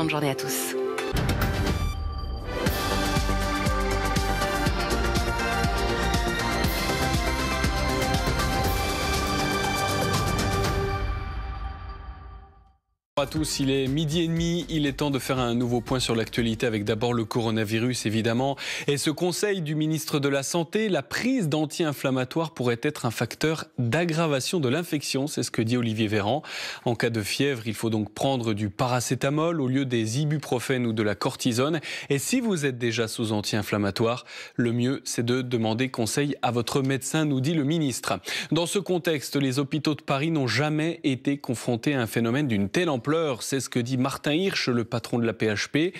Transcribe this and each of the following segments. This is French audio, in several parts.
excellente journée à tous. Bonjour à tous, il est 12h30, il est temps de faire un nouveau point sur l'actualité avec d'abord le coronavirus évidemment et ce conseil du ministre de la Santé, la prise d'anti-inflammatoires pourrait être un facteur d'aggravation de l'infection, c'est ce que dit Olivier Véran. En cas de fièvre, il faut donc prendre du paracétamol au lieu des ibuprofènes ou de la cortisone et si vous êtes déjà sous anti-inflammatoire, le mieux c'est de demander conseil à votre médecin, nous dit le ministre. Dans ce contexte, les hôpitaux de Paris n'ont jamais été confrontés à un phénomène d'une telle ampleur. C'est ce que dit Martin Hirsch, le patron de la PHP.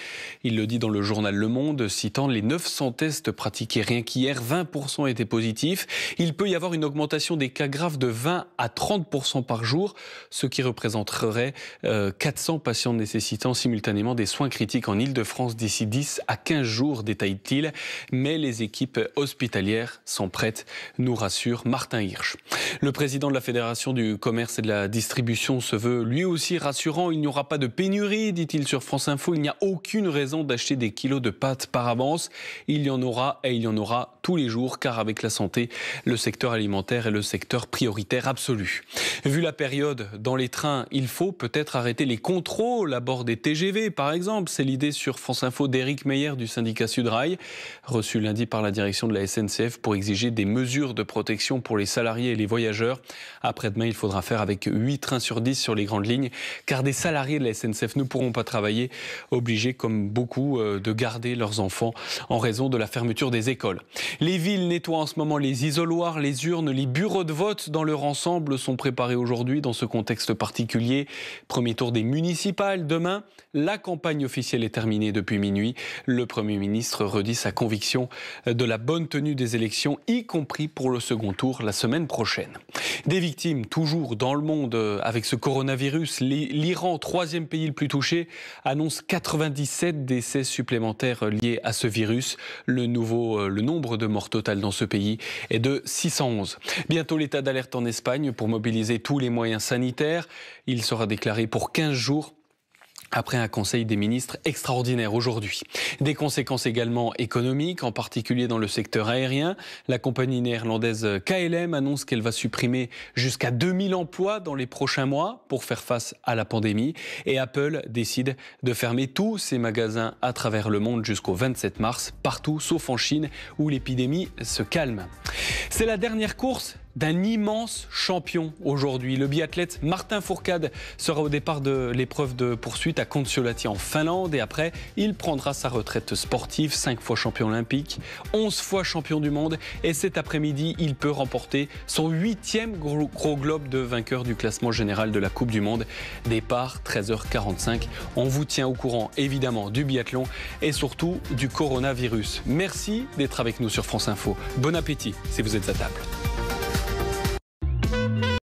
Il le dit dans le journal Le Monde, citant les 900 tests pratiqués rien qu'hier, 20% étaient positifs. Il peut y avoir une augmentation des cas graves de 20 à 30% par jour, ce qui représenterait 400 patients nécessitant simultanément des soins critiques en Ile-de-France d'ici 10 à 15 jours, détaille-t-il. Mais les équipes hospitalières sont prêtes, nous rassure Martin Hirsch. Le président de la Fédération du commerce et de la distribution se veut lui aussi rassurant. Il n'y aura pas de pénurie, dit-il sur France Info. Il n'y a aucune raison d'acheter des kilos de pâtes par avance. Il y en aura et il y en aura tous les jours, car avec la santé, le secteur alimentaire est le secteur prioritaire absolu. Vu la période dans les trains, il faut peut-être arrêter les contrôles à bord des TGV, par exemple. C'est l'idée sur France Info d'Éric Meyer du syndicat Sudrail, reçu lundi par la direction de la SNCF pour exiger des mesures de protection pour les salariés et les voyageurs. Après-demain, il faudra faire avec 8 trains sur 10 sur les grandes lignes, car des salariés de la SNCF ne pourront pas travailler, obligés comme beaucoup de garder leurs enfants en raison de la fermeture des écoles. Les villes nettoient en ce moment les isoloirs, les urnes, les bureaux de vote dans leur ensemble sont préparés aujourd'hui dans ce contexte particulier. Premier tour des municipales demain. La campagne officielle est terminée depuis minuit. Le Premier ministre redit sa conviction de la bonne tenue des élections, y compris pour le second tour la semaine prochaine. Des victimes toujours dans le monde avec ce coronavirus. L'Iran, troisième pays le plus touché, annonce 97 décès supplémentaires liés à ce virus. Le nombre de morts totales dans ce pays est de 611. Bientôt l'état d'alerte en Espagne pour mobiliser tous les moyens sanitaires. Il sera déclaré pour 15 jours. Après un conseil des ministres extraordinaire aujourd'hui. Des conséquences également économiques, en particulier dans le secteur aérien. La compagnie néerlandaise KLM annonce qu'elle va supprimer jusqu'à 2000 emplois dans les prochains mois pour faire face à la pandémie. Et Apple décide de fermer tous ses magasins à travers le monde jusqu'au 27 mars, partout sauf en Chine où l'épidémie se calme. C'est la dernière course d'un immense champion aujourd'hui. Le biathlète Martin Fourcade sera au départ de l'épreuve de poursuite à Kontiolahti en Finlande et après, il prendra sa retraite sportive, 5 fois champion olympique, 11 fois champion du monde et cet après-midi, il peut remporter son 8e gros globe de vainqueur du classement général de la Coupe du Monde. Départ 13h45. On vous tient au courant évidemment du biathlon et surtout du coronavirus. Merci d'être avec nous sur France Info. Bon appétit si vous êtes à table.